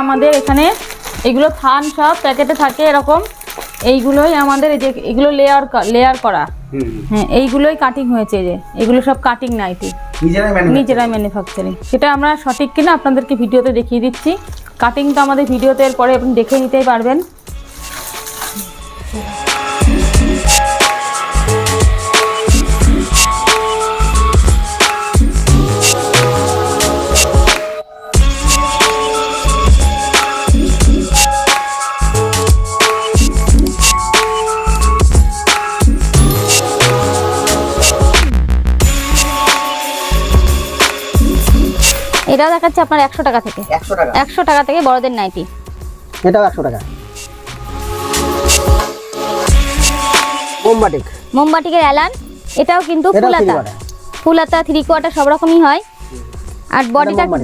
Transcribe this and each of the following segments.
আমাদের এখানে এগুলো থান সব প্যাকেটে থাকে এরকম, এইগুলোই আমাদের এই যে এগুলো লেয়ার করা, হ্যাঁ এইগুলোই কাটিং হয়েছে, যে এগুলো সব কাটিং নাইটি নিজেরাই ম্যানুফ্যাকচারিং। সেটা আমরা সঠিক কিনা আপনাদেরকে ভিডিওতে দেখিয়ে দিচ্ছি। কাটিংটা আমাদের ভিডিওতে এরপরে আপনি দেখে নিতেই পারবেন। এটাও দেখাচ্ছে আপনার 100 টাকা থেকে, 100 টাকা থেকে বড়দের নাইটি, এটাও 100 টাকা। মোমবাটিকের এলান, এটাও কিন্তু ফুলাতা 3/4 সব রকমই হয়। আর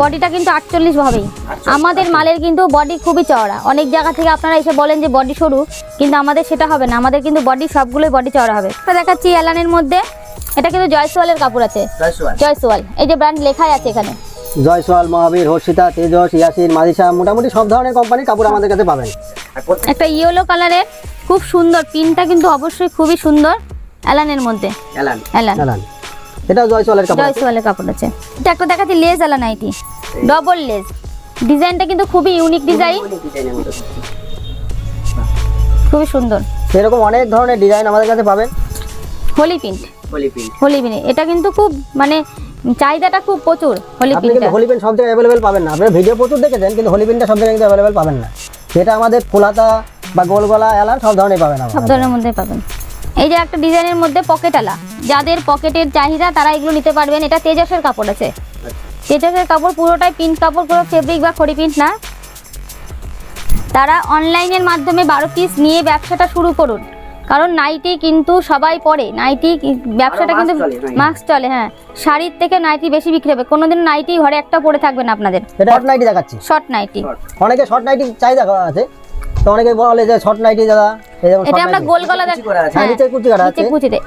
বডিটা কিন্তু 48 হবেই। আমাদের মালের কিন্তু বডি খুবই চওড়া। অনেক জায়গা থেকে আপনারা এসে বলেন যে বডি সরু, কিন্তু আমাদের সেটা হবে না, আমাদের কিন্তু বডি সবগুলোই বডি চওড়া হবে। এটা দেখাচ্ছি এলানের মধ্যে, এটা কিন্তু জয়সওয়ালের কাপড় আছে, জয়সওয়াল এই যে ব্র্যান্ড লেখাই আছে এখানে, জয়সওয়াল, মহাবীর, হর্ষিতা, তেজস, ইয়াসিন, মাদিসা, মোটামুটি সব ধরনের কোম্পানির কাপড় আমাদের কাছে পাবেন। একটা ইয়েলো কালারের খুব সুন্দর প্রিন্টটা কিন্তু অবশ্যই খুবই সুন্দর, এলানের মধ্যে এলান এটাও জয়সওয়ালের কাপড় আছে। এটা একটা দেখাচ্ছি লেস এলান নাইটি, ডবল লেস, ডিজাইনটা কিন্তু খুবই ইউনিক ডিজাইন, খুবই সুন্দর। এরকম অনেক ধরনের ডিজাইন আমাদের কাছে পাবেন। হোলি প্রিন্ট, এটা কিন্তু খুব মানে চাহিদাটা খুব প্রচুর। হোলি প্রিন্ট সব জায়গায় অ্যাভেলেবেল পাবেন না। আপনারা ভিডিও প্রচুর দেখেছেন, কিন্তু হোলি প্রিন্টটা সব জায়গায় অ্যাভেলেবেল পাবেন না। এটা আমাদের ফুলাতা বা গোল গলা এলান সব ধরনের পাবেন, সব ধরনের মধ্যে পাবেন। এই যে একটা ডিজাইনের মধ্যে পকেট আলা, যাদের পকেটের চাহিদা তারা এগুলো নিতে পারবেন। এটা তেজসের কাপড় আছে, তেজসের কাপড় পুরোটাই প্রিন্ট কাপড়, পুরো ফেব্রিক বা খড়ি প্রিন্ট না। তারা অনলাইনের মাধ্যমে 12 পিস নিয়ে ব্যবসাটা শুরু করুন, কারণ নাইটি কিন্তু সবাই পরে, নাইটি ব্যবসাটা কিন্তু মাস্ক চলে। হ্যাঁ, শাড়ির থেকে নাইটি বেশি বিক্রি হবে। কোনোদিন নাইটি ঘরে একটা পরে থাকবে না আপনাদের। এটা শর্ট নাইটি দেখাচ্ছি, শর্ট নাইটি, অনেকে শর্ট নাইটি চাহিদা আছে, তো অনেকে বলে যে শর্ট নাইটি দাদা, এটা আমরা গোল গলা দেখাচ্ছি, নিচে কুচি করা আছে,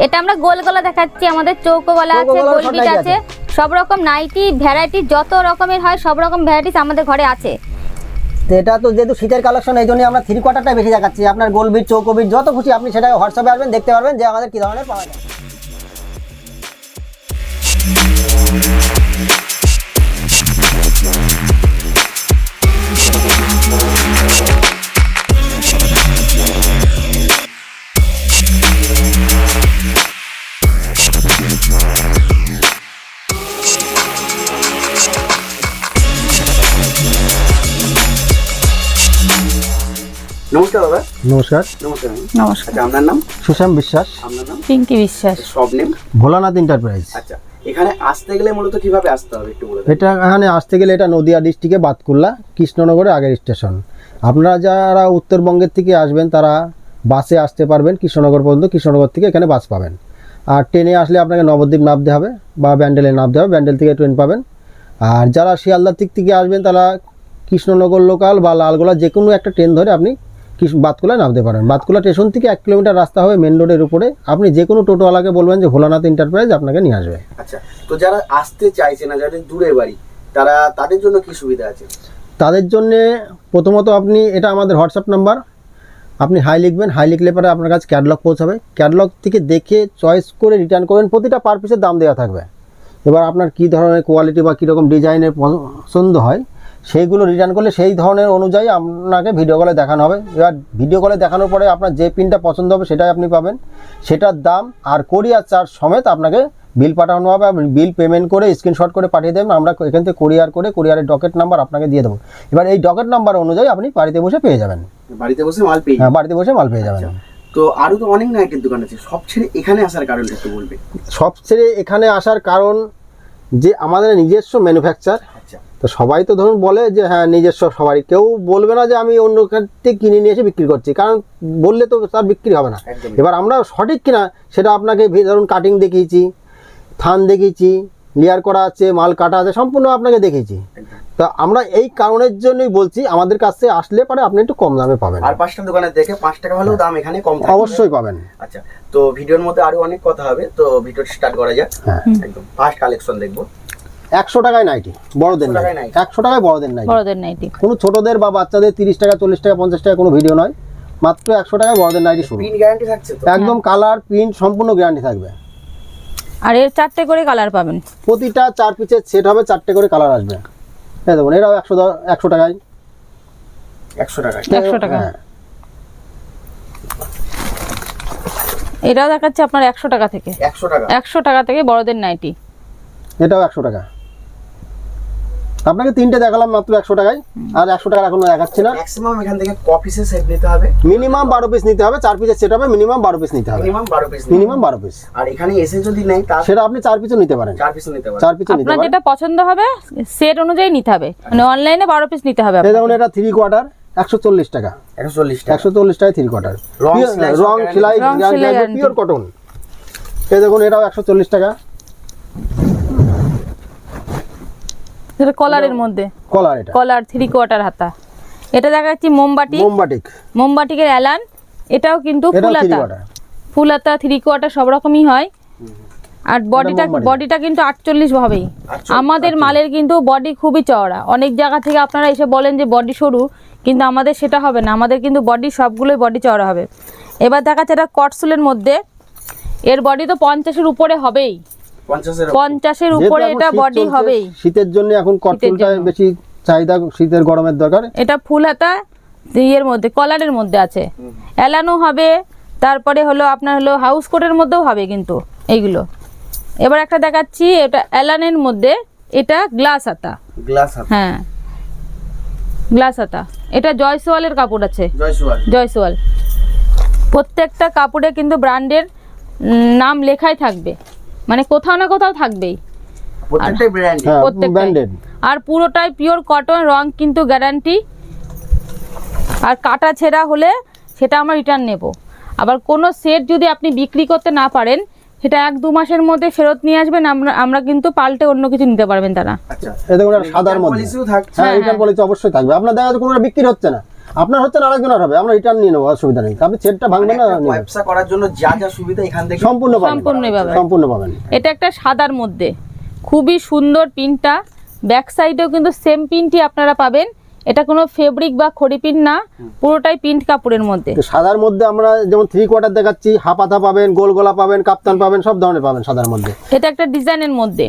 এটা আমরা গোল গলা দেখাচ্ছি, আমাদের চৌকো গলা আছে, গোলবিট আছে, সব রকম নাইটি ভ্যারাইটি যত রকমের হয় সব রকম ভ্যারাইটিস আমাদের ঘরে আছে। এটা তো যেহেতু শীতের কালেকশন, এই জন্য আমরা 3/4টাই বেশি দেখাচ্ছি। আপনার গোলবিট, চৌকোবিট যত খুশি আপনি সেটা হোয়াটসঅ্যাপে আসবেন, দেখতে পারবেন যে আমাদের কি ধরনের পাওয়া যায়। নমস্কার দাদা। নমস্কার। নমস্কার। আপনার নাম? সুশাম বিশ্বাস। আপনার নাম? পিঙ্কি বিশ্বাস। সব নেম? ভোলানাথ এন্টারপ্রাইজ। আচ্ছা, এখানে আসতে গেলে মূলত কিভাবে আসতে হবে একটু বলে দেন। এটা এখানে আসতে গেলে এটা নদিয়া ডিস্ট্রিক্টে বাতকুল্লা কৃষ্ণনগরের আগের স্টেশন। আপনারা যারা উত্তরবঙ্গের থেকে আসবেন তারা বাসে আসতে পারবেন কৃষ্ণনগর পর্যন্ত, কৃষ্ণনগর থেকে এখানে বাস পাবেন। আর ট্রেনে আসলে আপনাকে নবদ্বীপ নামতে হবে বা ব্যান্ডেলে নামতে হবে, ব্যান্ডেল থেকে ট্রেন পাবেন। আর যারা শিয়ালদার দিক থেকে আসবেন তারা কৃষ্ণনগর লোকাল বা লালগোলা যে কোনো একটা ট্রেন ধরে আপনি বাতকুলায় নামতে পারেন। বাতকুলা স্টেশন থেকে 1 কিলোমিটার রাস্তা হবে মেন রোডের উপরে। আপনি যে কোনো টোটোওয়ালাকে বলবেন যে ভোলানাথ এন্টারপ্রাইজ, আপনাকে নিয়ে আসবে। আচ্ছা, তো যারা আসতে চাইছে না, যাদের দূরে বাড়ি, তাদের জন্য কি সুবিধা আছে? তাদের জন্য প্রথমত আপনি, এটা আমাদের হোয়াটসঅ্যাপ নাম্বার, আপনি হাই লিখবেন, হাই লিখলে পরে আপনার কাছে ক্যাটালগ পৌঁছাবে। ক্যাটালগ থেকে দেখে চয়েস করে রিটার্ন করবেন। প্রতিটা পার পিসের দাম দেওয়া থাকবে। এবার আপনার কী ধরনের কোয়ালিটি বা কীরকম ডিজাইনের পছন্দ হয় সেইগুলো রিটার্ন করলে সেই ধরনের অনুযায়ী আপনাকে ভিডিও কলে দেখানো হবে। এবার ভিডিও কলে দেখানোর পরে আপনার যে পিনটা পছন্দ হবে সেটাই আপনি পাবেন, সেটার দাম আর কোরিয়ার চার্জ সমেত আপনাকে বিল পাঠানো হবে। আপনি বিল পেমেন্ট করে স্ক্রিনশট করে পাঠিয়ে দেবেন, আমরা এখান থেকে কোরিয়ার করে কোরিয়ারের ডকেট নাম্বার আপনাকে দিয়ে দেবো। এবার এই ডকেট নাম্বার অনুযায়ী আপনি বাড়িতে বসে পেয়ে যাবেন। বাড়িতে বসে মাল পেয়ে? হ্যাঁ, বাড়িতে বসে মাল পেয়ে যাবেন। তো আরও তো অনেক নাইটের দোকান আছে, সব ছেড়ে এখানে আসার কারণটা একটু বলবে। সব ছেড়ে এখানে আসার কারণ যে আমাদের নিজস্ব ম্যানুফ্যাকচার। তো সবাই তো ধরুন বলে যে হ্যাঁ নিজস্ব, সবারই, কেউ বলবে না যে আমি অন্য থেকে কিনে নিয়ে এসে বিক্রি করছি, কারণ বললে তো তার বিক্রি হবে না। এবার আমরা সঠিক কিনা সেটা আপনাকে ধরুন কাটিং দেখিয়েছি, থান দেখিয়েছি, লেয়ার করা আছে, মাল কাটা আছে, সম্পূর্ণ আপনাকে দেখিয়েছি। তো আমরা এই কারণের জন্যই বলছি আমাদের কাছে আসলে পরে আপনি একটু কম দামে পাবেন। আর 5টা দোকানে দেখে 5 টাকা হলেও দাম এখানে কম থাকবে, অবশ্যই পাবেন। আচ্ছা, তো ভিডিওর মধ্যে আরো অনেক কথা হবে, তো ভিডিওটা স্টার্ট করা যাক। একদম ফার্স্ট কালেকশন দেখবো। 100 টাকায় নাইটি, বড়দের 100 টাকায় নাইটি, নাইটি। 100 টাকায় বড়দের নাইটি। বড়দের নাইটি। কোনো ছোটদের বা বাচ্চাদের 30 টাকা 40 টাকা 50 টাকা কোনো ভিডিও নয়, মাত্র 100 টাকায় বড়দের নাইটি শুরু। প্রিন্ট গ্যারান্টি থাকছে তো? একদম কালার প্রিন্ট সম্পূর্ণ গ্যারান্টি থাকবে। আর এর 4টে করে কালার পাবেন। প্রতিটা 4 পিসের সেট হবে, 4টে করে কালার আসবে। এই দেখুন এটাও 100 টাকায়। 100 টাকায়। 100 টাকা। হ্যাঁ। এটাও দেখাচ্ছে আপনার 100 টাকা থেকে। 100 টাকা। 100 টাকা থেকে বড়দের নাইটি। এটাও 100 টাকা। আপনাকে 3টে দেখালাম মাত্র 100 টাকায়, আর 100 টাকা এখনো দেখাচ্ছি না। ম্যাক্সিমাম এখান থেকে ক পিসের সেট নিতে হবে? মিনিমাম 12 পিস নিতে হবে, 4 পিসের সেট হবে, মিনিমাম 12 পিস নিতে হবে। Minimum 12 piece. Minimum 12 piece. আর এখানে এসে যদি নেই তার সেটা আপনি 4 পিসও নিতে পারেন। 4 পিসও নিতে পারেন। 4 পিসও নিতে আপনার পারেন। যেটা পছন্দ হবে সেট অনুযায়ী নিতে হবে, মানে অনলাইনে 12 পিস নিতে হবে এই আপনাকে। দেখুন এটা 3 কোয়ার্টার 140 টাকা। 140 টাকা। 140 টাকায় 3 কোয়ার্টার। রং সেলাই সব রং guarantee। সেলাই রং সেলাই গ্যারান্টি, পিওর কটন। এই দেখুন এটাও 140 টাকা। এটা কলারের মধ্যে, কলার, এটা কলার 3 কোয়ার্টার হাতা। এটা দেখাচ্ছি মোমবাটি, মোমবাটিক। মোমবাটিকের এলান। এটাও কিন্তু এটাও ফুল 3 হাতা, কোয়ার্টার। ফুল হাতা 3 কোয়ার্টার সব রকমই হয়। আর মোমবাটি। বডিটা কিন্তু 48 হবেই। 48 আমাদের মালের কিন্তু বডি খুবই চওড়া। অনেক জায়গা থেকে আপনারা এসে বলেন যে বডি সরু, কিন্তু আমাদের সেটা হবে না, আমাদের কিন্তু বডি সবগুলোই বডি চওড়া হবে। এবার দেখাচ্ছে এটা কটসুলের মধ্যে, এর বডি তো 50-এর উপরে হবেই, 50-এর উপরে যেহেতু এখন এটা শীত বডি চলছে, হবেই। শীতের জন্য এখন কটনটা জন্য। বেশি চাহিদা, শীতের গরমের দরকার। এটা ফুল হাতা ইয়ের মধ্যে, কলারের মধ্যে আছে, এলানো হবে। তারপরে হলো আপনার হলো হাউস কোটের মধ্যেও হবে কিন্তু এইগুলো। এবার একটা দেখাচ্ছি, এটা এলানের মধ্যে, এটা গ্লাস হাতা। গ্লাস হাতা। হ্যাঁ, গ্লাস হাতা। এটা জয়সওয়ালের কাপড় আছে, জয়সওয়াল। জয়সওয়াল। প্রত্যেকটা কাপড়ে কিন্তু ব্র্যান্ডের নাম লেখাই থাকবে, মানে কোথাও না কোথাও থাকবেই। প্রত্যেকটাই ব্র্যান্ড। হ্যাঁ, প্রত্যেকটাই। ব্র্যান্ডেড। আর পুরোটাই পিওর কটন, রং কিন্তু গ্যারান্টি। আর কাটা ছেঁড়া হলে সেটা আমরা রিটার্ন নেব। আবার কোনো সেট যদি আপনি বিক্রি করতে না পারেন, সেটা 1-2 মাসের মধ্যে ফেরত নিয়ে আসবেন, আমরা কিন্তু পাল্টে অন্য কিছু নিতে পারবেন তারা। আচ্ছা। এই দেখুন এটা সাদার মধ্যে। পলিসিও থাকছে। হ্যাঁ, রিটার্ন পলিসি অবশ্যই থাকবে। আপনার দেখা যাচ্ছে কোনো বিক্রি হচ্ছে না, আপনার হচ্ছে না, আরেকজনের হবে, আমরা রিটার্ন নিয়ে নেবো, অসুবিধা নেই। আপনি সেটটা ভাঙবেন না, নেবেন। ব্যবসা করার জন্য যা যা সুবিধা এখান থেকে সম্পূর্ণ পাবেন। সম্পূর্ণই পাবেন। সম্পূর্ণ পাবেন। এটা একটা সাদার মধ্যে খুবই সুন্দর প্রিন্টটা, ব্যাক সাইডেও কিন্তু সেম প্রিন্টই আপনারা পাবেন। এটা কোনো ফেব্রিক বা খড়ি প্রিন্ট না, পুরোটাই প্রিন্ট কাপড়ের মধ্যে। তো সাদার মধ্যে আমরা যেমন 3 কোয়ার্টার দেখাচ্ছি, হাফ হাতা পাবেন, গোল গলা পাবেন, কাপ্তান পাবেন, সব ধরনের পাবেন সাদার মধ্যে। এটা একটা ডিজাইনের মধ্যে,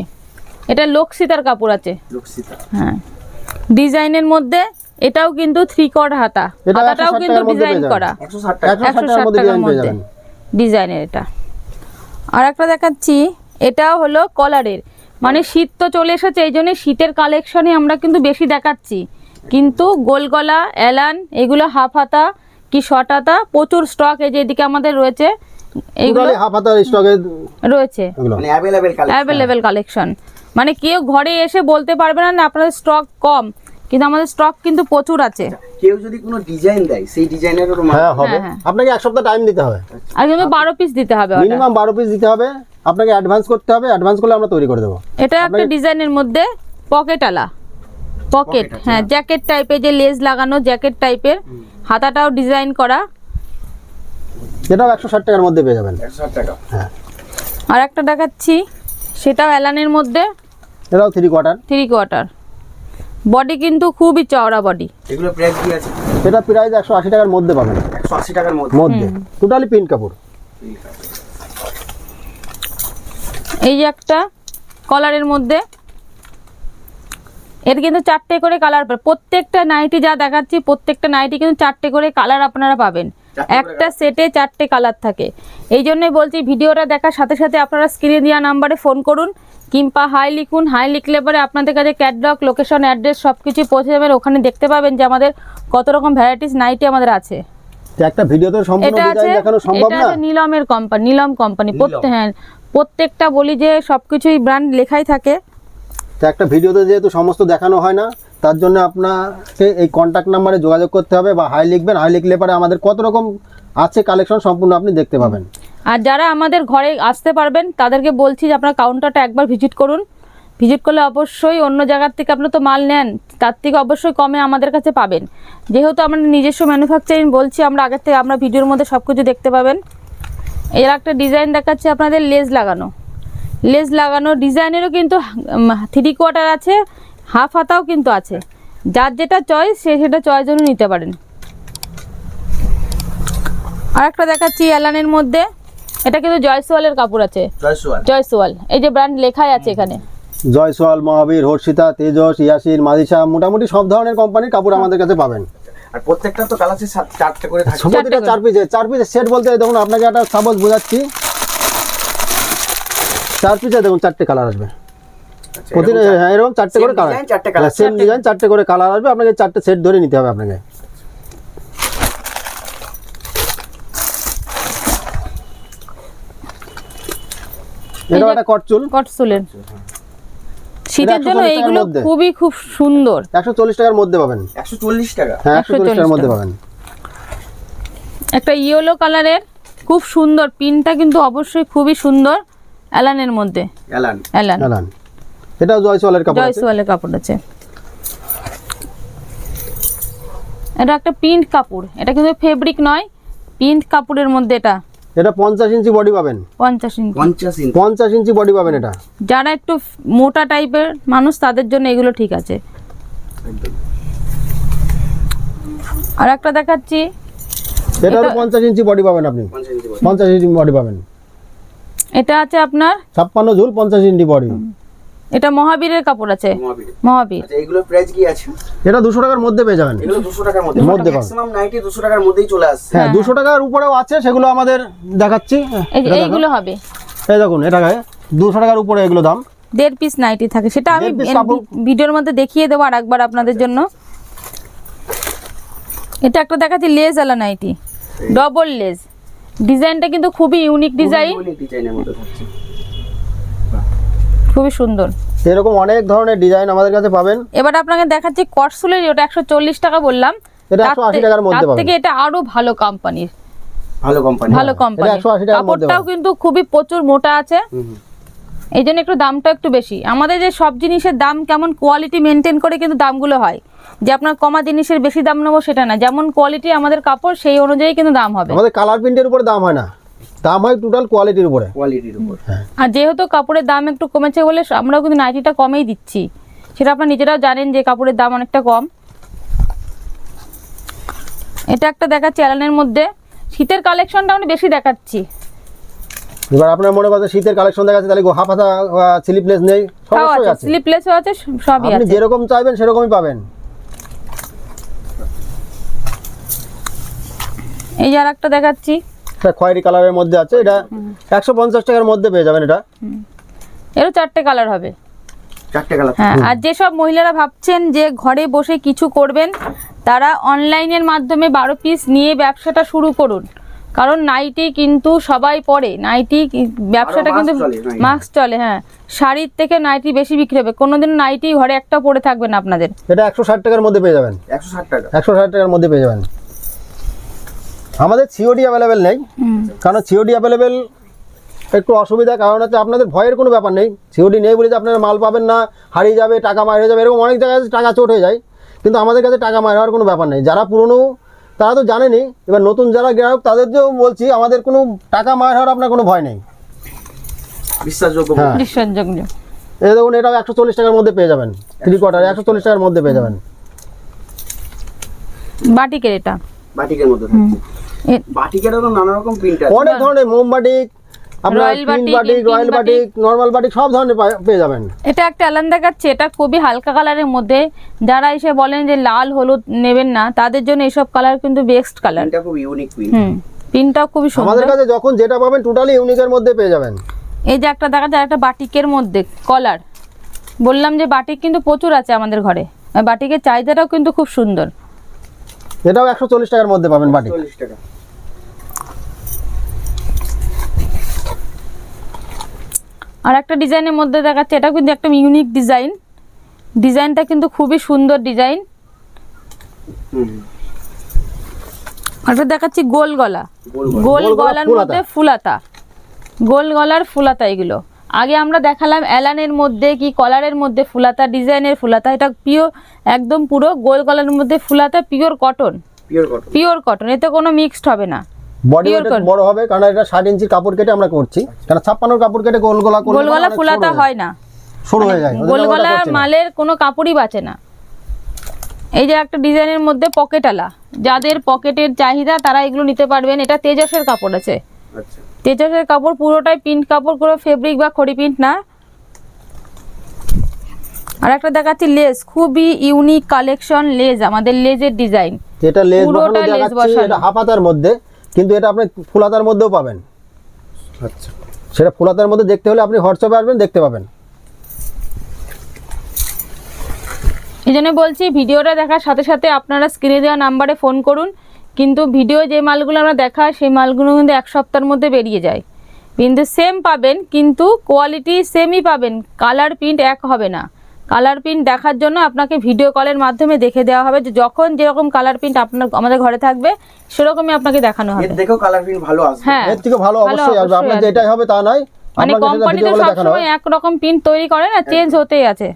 এটা লোকসিতার কাপড় আছে। লুকসিতা। হ্যাঁ, ডিজাইনের মধ্যে। এটাও কিন্তু 3 কোয়ার্টার হাতা, এটা হাতাটাও 160 কিন্তু টাকার মধ্যে ডিজাইন পেয়ে করা, 160 টাকা। 160 টাকার মধ্যে 160 ডিজাইন পেয়ে যাবেন। ডিজাইনের এটা। আর একটা দেখাচ্ছি, এটাও হলো কলারের, মানে শীত তো চলে এসেছে, এই জন্য শীতের কালেকশনে আমরা কিন্তু বেশি দেখাচ্ছি। কিন্তু গোল গলা, এলান, এগুলো হাফ হাতা কি শর্ট হাতা, প্রচুর স্টক এই যে এদিকে আমাদের রয়েছে, এইগুলো টোটালি হাফ হাতার স্টকে রয়েছে, এগুলো। মানে অ্যাভেলেবেল কালেকশন। Available collection. মানে কেউ ঘরে এসে বলতে পারবে না আপনাদের স্টক কম, কিন্তু আমাদের স্টক কিন্তু প্রচুর আছে। কেউ যদি কোনো ডিজাইন দেয় সেই ডিজাইনেরও হ্যাঁ হবে। হ্যাঁ। আপনাকে 1 সপ্তাহ টাইম দিতে হবে, আর কিন্তু 12 পিস দিতে হবে order। মিনিমাম 12 পিস দিতে হবে। আপনাকে অ্যাডভান্স করতে হবে, অ্যাডভান্স করলে আমরা তৈরি করে দেবো। এটা একটা ডিজাইনের মধ্যে পকেট আলা, পকেট, হ্যাঁ, জ্যাকেট টাইপের, যে লেস লাগানো জ্যাকেট টাইপের, হাতাটাও ডিজাইন করা। এটাও 160 টাকার মধ্যে পেয়ে যাবেন। 160 টাকা। হ্যাঁ, আর একটা দেখাচ্ছি, সেটাও এলানের মধ্যে, এটাও 3 কোয়ার্টার। 3 কোয়ার্টার। বডি কিন্তু খুবই চওড়া বডি। এগুলো প্রাইস কি আছে? এটা প্রাইস 180 টাকার মধ্যে পাবেন। 180 টাকার মধ্যে। মধ্যে টোটালি প্রিন্ট কাপড়। এই যে একটা কলারের মধ্যে, এর কিন্তু 4টে করে কালার পাবেন। প্রত্যেকটা নাইটি যা দেখাচ্ছি, প্রত্যেকটা নাইটি কিন্তু 4টে করে কালার আপনারা পাবেন। একটা সেটে 4টে কালার থাকে। এই জন্যই বলছি, ভিডিওটা দেখার সাথে সাথে আপনারা স্ক্রিনে দেওয়া নাম্বারে ফোন করুন, কিংবা হাই লিখুন। হাই লিখলে পরে আপনাদের কাছে ক্যাটালগ, লোকেশন, অ্যাড্রেস সব কিছুই পৌঁছে যাবেন। ওখানে দেখতে পাবেন যে আমাদের কত রকম ভ্যারাইটিস নাইটি আমাদের আছে। তো একটা ভিডিওতে সম্পূর্ণ এটা আছে, ডিজাইন দেখানো সম্ভব এটা না। আছে নীলমের কোম্পানি, নীলম কোম্পানি। নীলম। হ্যাঁ, প্রত্যেকটা বলি যে সবকিছুই ব্র্যান্ড লেখাই থাকে। তো একটা ভিডিওতে যেহেতু সমস্ত দেখানো হয় না, তার জন্য আপনাকে এই কন্ট্যাক্ট নাম্বারে যোগাযোগ করতে হবে, বা হাই লিখবেন। হাই লিখলে পরে আমাদের কত রকম আছে কালেকশন সম্পূর্ণ আপনি দেখতে পাবেন। আর যারা আমাদের ঘরে আসতে পারবেন তাদেরকে বলছি যে আপনারা কাউন্টারটা একবার ভিজিট করুন। ভিজিট করলে অবশ্যই অন্য জায়গার থেকে আপনারা তো মাল নেন, তার থেকে অবশ্যই কমে আমাদের কাছে পাবেন। যেহেতু আমরা নিজস্ব ম্যানুফ্যাকচারিং বলছি, আমরা আগের থেকে আমরা ভিডিওর মধ্যে সব কিছু দেখতে পাবেন। এর একটা ডিজাইন দেখাচ্ছি আপনাদের লেস লাগানো। লেস লাগানো ডিজাইনেরও কিন্তু 3/4 আছে, হাফ হাতাও কিন্তু আছে। যার যেটা চয়েস সে সেটা চয়েস জন্য নিতে পারেন। আর একটা দেখাচ্ছি অ্যালানের মধ্যে, এটা কিন্তু জয়সওয়ালের কাপড় আছে। জয়সওয়াল, এই যে ব্র্যান্ড লেখাই আছে এখানে। জয়সওয়াল, মহাবীর, হর্ষিতা, তেজস, ইয়াসির, মাদিসা, মোটামুটি সব ধরনের কোম্পানির কাপড় আমাদের কাছে পাবেন। আর প্রত্যেকটা তো কালার 4টা করে থাকে। প্রতিটা 4 পিসের সেট বলতে দেখুন আপনাকে একটা সাপোজ বোঝাচ্ছি, 4 পিসে দেখুন 4টে কালার আসবে। প্রতিটা হ্যাঁ এরকম 4টে করে কালার, সেম ডিজাইন 4টে করে কালার আসবে। আপনাকে 4টে সেট ধরে নিতে হবে আপনাকে। এটা একটা কটচুলের শীতের জন্য এইগুলো খুব সুন্দর। 140 টাকার মধ্যে পাবেন। 140 টাকা? হ্যাঁ 140 টাকার মধ্যে পাবেন। একটা ইয়েলো কালারের খুব সুন্দর, পিনটা কিন্তু অবশ্যই খুবই সুন্দর। অ্যালানের মধ্যে, অ্যালান এটাও জয়সওয়ালের কাপড় আছে। জয়সওয়ালের কাপড় আছে। এটা একটা প্রিন্ট কাপড়, এটা কিন্তু ফেব্রিক নয়, প্রিন্ট কাপড়ের মধ্যে। এটা 50 ইঞ্চি বডি পাবেন। 50 ইঞ্চি বডি পাবেন। এটা যারা একটু মোটা টাইপের মানুষ তাদের জন্য এগুলো ঠিক আছে। আর একটা দেখাচ্ছি, এটা 50 ইঞ্চি বডি পাবেন আপনি। 50 ইঞ্চি বডি পাবেন। এটা আছে আপনার 56 ঝুল, 50 ইঞ্চি বডি। এটা মহাবীরের কাপড় আছে। মহাবীর। আচ্ছা এগুলোর প্রাইস কি আছে? এটা 200 টাকার মধ্যে পেয়ে যাবেন। এগুলো 200 টাকার মধ্যে ম্যাক্সিমাম নাইটি 200 টাকার মধ্যেই চলে আসছে। হ্যাঁ 200 টাকার উপরেও আছে, সেগুলো আমাদের দেখাচ্ছি। এইগুলো হবে, এই দেখুন এটা 200 টাকার উপরে এগুলো দাম। 1.5 পিস নাইটি থাকে, সেটা আমি ভিডিওর মধ্যে দেখিয়ে দেবো আরেকবার আপনাদের জন্য। এটা একটা দেখাচ্ছি লেস আলা নাইটি, ডবল লেস। ডিজাইনটা কিন্তু খুবই ইউনিক ডিজাইন, ডিজাইনের মধ্যে থাকছে, খুবই সুন্দর। এরকম অনেক ধরনের ডিজাইন আমাদের কাছে পাবেন। এবার আপনাকে দেখাচ্ছি কটসুলের, ওটা 140 টাকা বললাম, এটা 180 টাকার মধ্যে পাবেন। তার থেকে এটা আরো ভালো কোম্পানির, ভালো কোম্পানি। এটা 180 টাকার মধ্যে। কাপড়টাও কিন্তু খুবই প্রচুর মোটা আছে, এই জন্য একটু দামটা একটু বেশি। আমাদের যে সব জিনিসের দাম কেমন কোয়ালিটি মেনটেন করে কিন্তু দামগুলো হয়, যে আপনার কমা জিনিসের বেশি দাম নেবো সেটা না, যেমন কোয়ালিটি আমাদের কাপড় সেই অনুযায়ী কিন্তু দাম হবে। আমাদের কালার প্রিন্টের উপরে দাম হয় না, দাম হয় টোটাল কোয়ালিটির উপরে। আর যেহেতু কাপড়ের দাম একটু কমেছে বলে আমরাও কিন্তু নাইটিটা কমেই দিচ্ছি, সেটা আপনারা নিজেরাও জানেন যে কাপড়ের দাম অনেকটা কম। এটা একটা দেখাচ্ছি অ্যালানের মধ্যে, শীতের কালেকশনটা আমি বেশি দেখাচ্ছি। এবার আপনার মনে করেন শীতের কালেকশন দেখাচ্ছে, তাহলে হাফ হাতা স্লিপলেস নেই, সবই আছে, স্লিপলেসও আছে, সবই আছে। আপনি যেরকম চাইবেন সেরকমই পাবেন। এই যে আরেকটা দেখাচ্ছি, এটা খয়েরি কালারের মধ্যে আছে, এটা 150 টাকার মধ্যে পেয়ে যাবেন। এটা এরও 4টে কালার হবে। 4টে কালার। হ্যাঁ, আর যেসব মহিলারা ভাবছেন যে ঘরে বসে কিছু করবেন, তারা অনলাইনের মাধ্যমে 12 পিস নিয়ে ব্যবসাটা শুরু করুন। কারণ নাইটি কিন্তু সবাই পরে, নাইটি ব্যবসাটা কিন্তু মাস্ক চলে। হ্যাঁ, শাড়ির থেকে নাইটি বেশি বিক্রি হবে, কোনোদিন নাইটি ঘরে একটা পরে থাকবে না আপনাদের। এটা 160 টাকার মধ্যে পেয়ে যাবেন। 160 টাকা? 160 টাকার মধ্যে পেয়ে যাবেন। আমাদের সিওডি অ্যাভেলেবেল নেই, কারণ সিওডি অ্যাভেলেবেল একটু অসুবিধা, কারণ হচ্ছে আপনাদের ভয়ের কোনো ব্যাপার নেই। সিওডি নেই বলে যে আপনারা মাল পাবেন না, হারিয়ে যাবে, টাকা মার হয়ে যাবে, এরকম অনেক জায়গায় টাকা চোট হয়ে যায়, কিন্তু আমাদের কাছে টাকা মার হওয়ার কোনো ব্যাপার নেই। যারা পুরনো তারা তো জানেনি, এবার নতুন যারা গ্রাহক তাদেরকেও বলছি, আমাদের কোনো টাকা মার হওয়ার আপনার কোনো ভয় নেই, বিশ্বাসযোগ্য। বিশ্বাসযোগ্য। এই দেখুন এটাও 140 টাকার মধ্যে পেয়ে যাবেন, 3/4 140 টাকার মধ্যে পেয়ে যাবেন। বাটিকের, এটা বাটিকের মধ্যে থাকছে। বাটিকেরও তো নানা রকম প্রিন্ট আছে, অনেক ধরনের, মোম বাটিক, আপনার print batik, royal batik, normal batik, সব ধরনের পেয়ে যাবেন। এটা একটা অ্যালান দেখাচ্ছে, এটা খুবই হালকা কালারের মধ্যে। যারা এসে বলেন যে লাল হলুদ নেবেন না, তাদের জন্য এইসব কালার কিন্তু বেস্ট কালার। এটা খুব ইউনিক প্রিন্ট। প্রিন্টটাও খুবই সুন্দর। আমাদের কাছে যখন যেটা পাবেন টোটালি ইউনিকের মধ্যে পেয়ে যাবেন। এই যে একটা দেখা যায়, একটা বাটিকের মধ্যে কলার, বললাম যে বাটিক কিন্তু প্রচুর আছে আমাদের ঘরে, বাটিকের চাহিদাটাও কিন্তু খুব সুন্দর। এটাও 140 টাকার মধ্যে পাবেন বাটিক। 140 টাকা। আর একটা ডিজাইনের মধ্যে দেখাচ্ছে, এটা কিন্তু একটা ইউনিক ডিজাইন, ডিজাইনটা কিন্তু খুবই সুন্দর ডিজাইন। এটা দেখাচ্ছি গোল গলা, গোল গলার মধ্যে ফুলাতা, গোল গলার ফুলাতা। এগুলো আগে আমরা দেখালাম অ্যালানের মধ্যে কি কলারের মধ্যে ফুলাতা, ডিজাইনের ফুলাতা। এটা পিওর একদম পুরো গোল গলার মধ্যে ফুলাতা, পিওর কটন, পিওর কটন, এতে কোনো মিক্সড হবে না। Body Pure cotton। বড় হবে, কারণ এটা 60 ইঞ্চির কাপড় কেটে আমরা করছি, কারণ 56 কাপড় কেটে গোল গলা করলে গোলগলা অনেক ফুলাতা সরু হয় না, সরু হয়ে যায়, ওদের ওটা গোলগলা করছে না। মালের কোনো কাপড়ই বাঁচে না। এই যে একটা ডিজাইনের মধ্যে পকেটওয়ালা, যাদের পকেটের চাহিদা তারা এগুলো নিতে পারবেন। এটা তেজসের কাপড় আছে, আচ্ছা তেজসের কাপড়, পুরোটাই প্রিন্ট কাপড়, কোনো ফেব্রিক বা খড়ি প্রিন্ট না। আর একটা দেখাচ্ছি লেস, খুবই ইউনিক কালেকশন লেস, আমাদের লেজের ডিজাইন। এটা লেস পুরোটা বসানো লেস দেখাচ্ছি, বসানো। এটা হাফাতার মধ্যে, কিন্তু এটা আপনি ফুলাতার মধ্যেও পাবেন। আচ্ছা সেটা ফুলাতার মধ্যে দেখতে হলে আপনি হোয়াটসঅ্যাপে আসবেন, দেখতে পাবেন। এই জন্য বলছি ভিডিওটা দেখার সাথে সাথে আপনারা স্ক্রিনে দেওয়া নাম্বারে ফোন করুন। কিন্তু ভিডিও যে মালগুলো আমরা দেখাই সেই মালগুলো কিন্তু 1 সপ্তাহের মধ্যে বেরিয়ে যায়, কিন্তু সেম পাবেন, কিন্তু কোয়ালিটি সেমই পাবেন, কালার প্রিন্ট এক হবে না। কালার প্রিন্ট দেখার জন্য আপনাকে ভিডিও কলের মাধ্যমে দেখে দেওয়া হবে, যে যখন যেরকম কালার প্রিন্ট আপনার আমাদের ঘরে থাকবে সেরকমই আপনাকে দেখানো হবে। এর দেখেও কালার প্রিন্ট ভালো আসবে। হ্যাঁ, এর থেকে ভালো ভালো অবশ্যই আসবে, আপনার অবশ্যই যেটাই হবে তা নয়, মানে আপনাকে সেটা কোম্পানি ভিডিও তো কলে দেখানো সবসময় হবে। একরকম প্রিন্ট তৈরি করে না, চেঞ্জ হতেই আছে।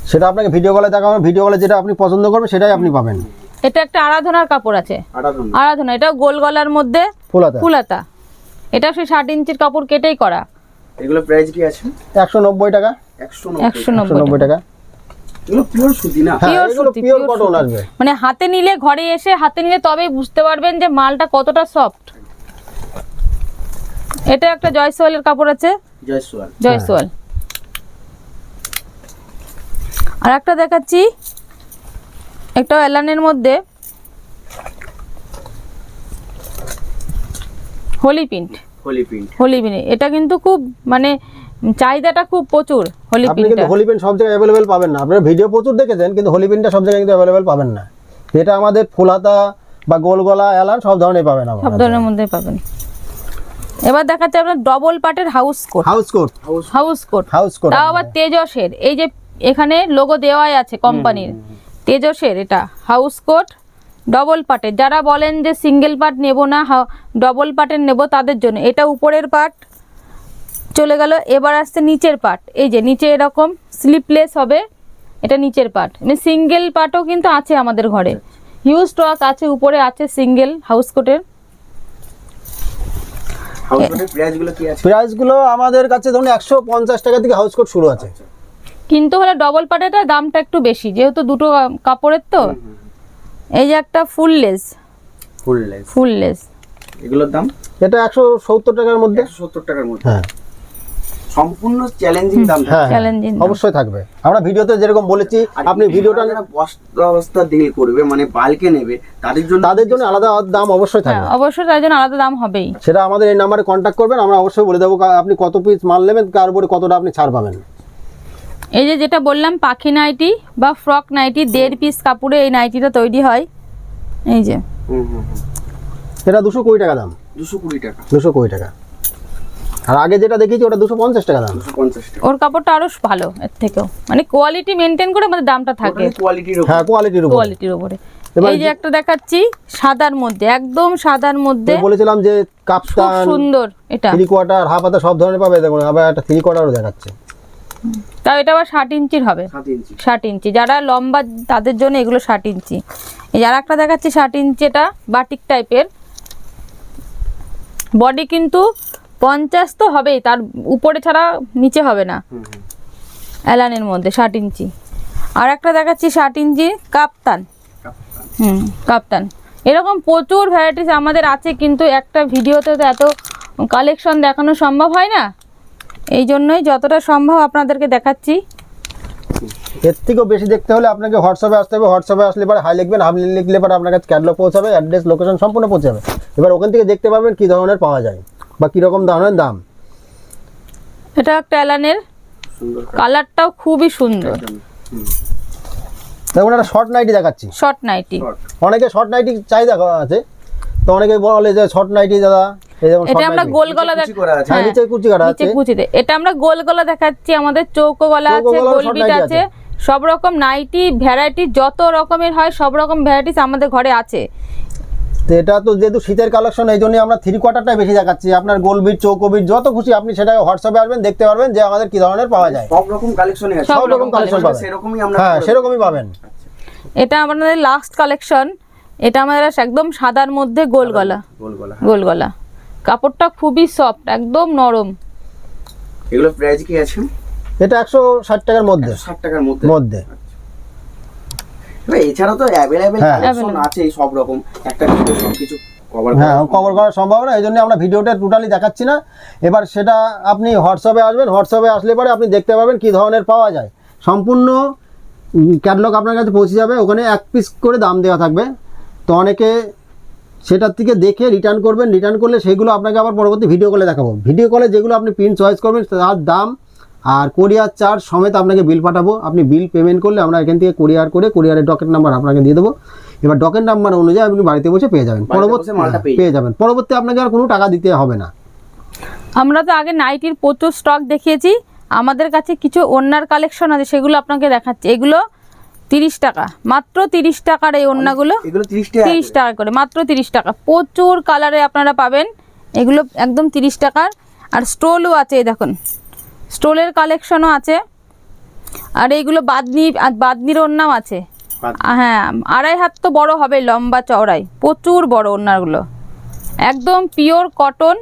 সেটা আপনাকে ভিডিও কলে দেখানো, ভিডিও কলে যেটা আপনি পছন্দ করবেন সেটাই আপনি পাবেন। এটা একটা আরাধনার কাপড় আছে, আরাধনা আরাধনা, এটা গোল গলার মধ্যে ফুলাতা ফুলাতা, এটা সেই 60 ইঞ্চির কাপড় কেটেই করা। এগুলো প্রাইস কি আছে? 190 টাকা, 190 190 টাকা। এগুলো পিওর সুতি না? হ্যাঁ, Pure এগুলো সুতি, পিওর pure কটন সুতি। আসবে। মানে হাতে নিলে, ঘরে এসে হাতে নিলে তবেই বুঝতে পারবেন যে মালটা কতটা সফট। এটা একটা জয়সওয়ালের কাপড় আছে, জয়সওয়াল। জয়সওয়াল। আর একটা দেখাচ্ছি, একটা এলানের মধ্যে Holi print, Holi print. Holi print, এটা কিন্তু খুব মানে চাহিদাটা খুব প্রচুর হোলি আপনি প্রিন্টটা। কিন্তু হোলি পেন সব জায়গায় অ্যাভেলেবেল পাবেন না, আপনারা ভিডিও প্রচুর দেখেছেন, কিন্তু হোলি পেনটা সব জায়গায় কিন্তু অ্যাভেলেবেল পাবেন না। এটা আমাদের ফুলাতা বা গোল গলা এলান সব ধরনের পাবেন সব আপনারা। ধরনের মধ্যে পাবেন। এবার দেখাচ্ছে আপনার ডবল পাটের house coat, house coat, house coat, house coat তাও আবার তেজসের। এই যে এখানে লোগো দেওয়াই আছে কোম্পানির, তেজসের। এটা হাউস কোট ডবল পাটের, যারা বলেন যে সিঙ্গেল পাট নেব না, ডবল পাটের নেব, তাদের জন্য। এটা উপরের পাট চলে গেল, এবার আসছে নিচের পাট। এই যে নিচে এরকম স্লিপলেস হবে, এটা নিচের পাট। মানে সিঙ্গেল পাটও কিন্তু আছে আমাদের ঘরে, হিউজ স্টক আছে, উপরে আছে সিঙ্গেল হাউস কোটের। হাউস কোটের প্রাইস গুলো কি আছে? প্রাইসগুলো আমাদের কাছে ধরুন 150 টাকা থেকে হাউস কোট শুরু আছে। কিন্তু হলে ডবল পাটেরটা দামটা একটু বেশি, যেহেতু দুটো কাপড়ের তো। এই যে একটা ফুল লেস, ফুল লেস। ফুল লেস, এগুলোর দাম এটা 170 টাকার মধ্যে। 170 টাকার মধ্যে। হ্যাঁ সম্পূর্ণ চ্যালেঞ্জিং দাম। হ্যাঁ, চ্যালেঞ্জিং অবশ্যই থাকবে। আমরা ভিডিওতে যেরকম বলেছি, আপনি ভিডিওটা বস্তা ডিল করবে, মানে বালকে নেবে, তাদের জন্য আলাদা দাম অবশ্যই হ্যাঁ, থাকবে। অবশ্যই তার জন্য আলাদা দাম হবেই। সেটা আমাদের এই নাম্বারে কন্ট্যাক্ট করবেন, আমরা অবশ্যই বলে দেবো আপনি কত পিস মাল নেবেন, তার উপরে কতটা আপনি ছাড় পাবেন। এই যে যেটা বললাম পাখি নাইটি বা ফ্রক নাইটি, 1.5 পিস কাপড়ে এই নাইটিটা তৈরি হয়। এই যে এটা 220 টাকা দাম, 220 টাকা। 220 টাকা। আর আগে যেটা দেখিয়েছি ওটা 250 টাকা দাম। 250 টাকা। ওর কাপড়টা আরো ভালো এর থেকেও, মানে কোয়ালিটি মেনটেন করে আমাদের দামটা থাকে, কোয়ালিটির হ্যাঁ, কোয়ালিটির উপর। কোয়ালিটির উপরে। এবার এই যে একটা দেখাচ্ছি সাদার মধ্যে, একদম সাদার মধ্যে, বলেছিলাম যে খুব কাপ্তান, সুন্দর। এটা 3 কোয়ার্টার, হাফ হাতা সব ধরনের পাবে। দেখুন আবার একটা 3 কোয়ার্টারও দেখাচ্ছে। তাও এটা আবার 60 ইঞ্চির হবে, 7 ইঞ্চি। 60 ইঞ্চি, যারা লম্বা তাদের জন্য এগুলো 60 ইঞ্চি। এই যারা একটা দেখাচ্ছি 60 ইঞ্চি, এটা বাটিক টাইপের, বডি কিন্তু 50 তো হবেই, তার উপরে ছাড়া নিচে হবে না। অ্যালানের মধ্যে 60 ইঞ্চি। আর একটা দেখাচ্ছি 60 ইঞ্চি কাপ্তান, কাপ্তান। এরকম প্রচুর ভ্যারাইটিস আমাদের আছে, কিন্তু একটা ভিডিওতে তো এত কালেকশন দেখানো সম্ভব হয় না, এই জন্যই যতটা সম্ভব আপনাদেরকে দেখাচ্ছি। এর থেকেও বেশি দেখতে হলে আপনাকে হোয়াটসঅ্যাপে আসতে হবে। হোয়াটসঅ্যাপে আসলে পরে হাই লিখবেন, হাই লিখলে পরে আপনার কাছে ক্যাটালগ পৌঁছাবে, অ্যাড্রেস লোকেশন সম্পূর্ণ পৌঁছাবে। এবার ওখান থেকে দেখতে পারবেন কী ধরনের পাওয়া যায় বা কীরকম ধরনের দাম। এটা একটা অ্যালানের, সুন্দর কালারটাও খুবই সুন্দর। দেখুন একটা শর্ট নাইটি দেখাচ্ছি। শর্ট নাইটি, অনেকে শর্ট নাইটি চাহিদা আছে, তো অনেকে বলে যে শর্ট নাইটি দাদা, এই যেমন এটা আমরা গোল গলা কুচি করা আছে। হ্যাঁ, নিচে কুচি কাটা আছে। নিচে কুচিতে, এটা আমরা গোল গলা দেখাচ্ছি, আমাদের চৌকো গলা চৌকো আছে, গলারও গোল short বিট নাইটি আছে, সব রকম নাইটি ভ্যারাইটি যত রকমের হয় সব রকম ভ্যারাইটিস আমাদের ঘরে আছে। তো এটা তো যেহেতু শীতের কালেকশন, এই জন্যই আমরা 3 কোয়ার্টারটাই বেশি দেখাচ্ছি। আপনার গোল বিট, চৌকো বিট যত খুশি আপনি সেটা হোয়াটসঅ্যাপে আসবেন, দেখতে পারবেন যে আমাদের কি ধরনের পাওয়া যায়। সব রকম কালেকশনই আছে। সব রকম কালেকশন পাবেন, সেরকমই আমরা হ্যাঁ সেরকমই পাবেন। এটা আমাদের লাস্ট কালেকশন, এটা আমাদের একদম সাদার মধ্যে গোল গলা, গোল গলা। গোল গলা। কাপড়টা খুবই সফট, একদম নরম। এগুলো প্রাইস কি আছে? এটা 160 টাকার মধ্যে 60 টাকার মধ্যে। মধ্যে। এবার এছাড়াও তো অ্যাভেলেবেল হ্যাঁ। কালেকশন আছে সব রকম, একটা ভিডিও সবকিছু কভার হ্যাঁ কভার করা সম্ভব না, এই জন্য আমরা ভিডিওটা টোটালি দেখাচ্ছি না। এবার সেটা আপনি হোয়াটসঅ্যাপে আসবেন, হোয়াটসঅ্যাপে আসলে পরে আপনি দেখতে পাবেন কী ধরনের পাওয়া যায়। সম্পূর্ণ ক্যাটালগ আপনার কাছে পৌঁছে যাবে, ওখানে 1 পিস করে দাম দেওয়া থাকবে। তো অনেকে সেটার থেকে দেখে রিটার্ন করবেন, রিটার্ন করলে সেগুলো আপনাকে আবার পরবর্তী ভিডিও কলে দেখাবো। ভিডিও কলে যেগুলো আপনি প্রিন্ট চয়েস করবেন তার দাম আর কোরিয়ার চার্জ সমেত আপনাকে বিল পাঠাবো। আপনি বিল পেমেন্ট করলে আমরা এখান থেকে কোরিয়ার করে কোরিয়ারের ডকেট নাম্বার আপনাকে দিয়ে দেবো। এবার ডকেট নাম্বার অনুযায়ী আপনি বাড়িতে বসে পেয়ে যাবেন, পরবর্তী মালটা পেয়ে যাবেন। পরবর্তী আপনাকে আর কোনো টাকা দিতে হবে না। আমরা তো আগে নাইটির প্রচুর স্টক দেখিয়েছি, আমাদের কাছে কিছু ওড়নার কালেকশন আছে, সেগুলো আপনাকে দেখাচ্ছি। এগুলো 30 টাকা, মাত্র 30 টাকার এই ওড়নাগুলো, এগুলো 30 টাকা 30 টাকা করে, মাত্র 30 টাকা। প্রচুর কালারে আপনারা পাবেন, এগুলো একদম 30 টাকার। আর স্টোলও আছে, এই দেখুন স্টোলের কালেকশনও আছে। আর এইগুলো বাদনির ওড়নাও আছে। হ্যাঁ, 2.5 হাত তো বড় হবে, লম্বা চওড়াই, প্রচুর বড় ওড়নাগুলো, একদম পিওর কটন,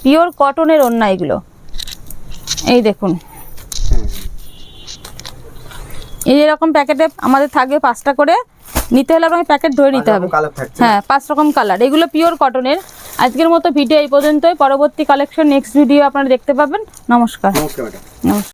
পিওর কটনের ওড়না এগুলো। এই দেখুন, এই এরকম প্যাকেটে আমাদের থাকবে 5টা করে, নিতে হলে আপনাকে প্যাকেট ধরে নিতে হবে। কালার থাকছে। হ্যাঁ, 5 রকম কালার, এগুলো পিওর কটনের। আজকের মতো ভিডিও এই পর্যন্তই, পরবর্তী কালেকশন নেক্সট ভিডিও আপনারা দেখতে পাবেন। নমস্কার। নমস্কার ম্যাডাম। নমস্কার।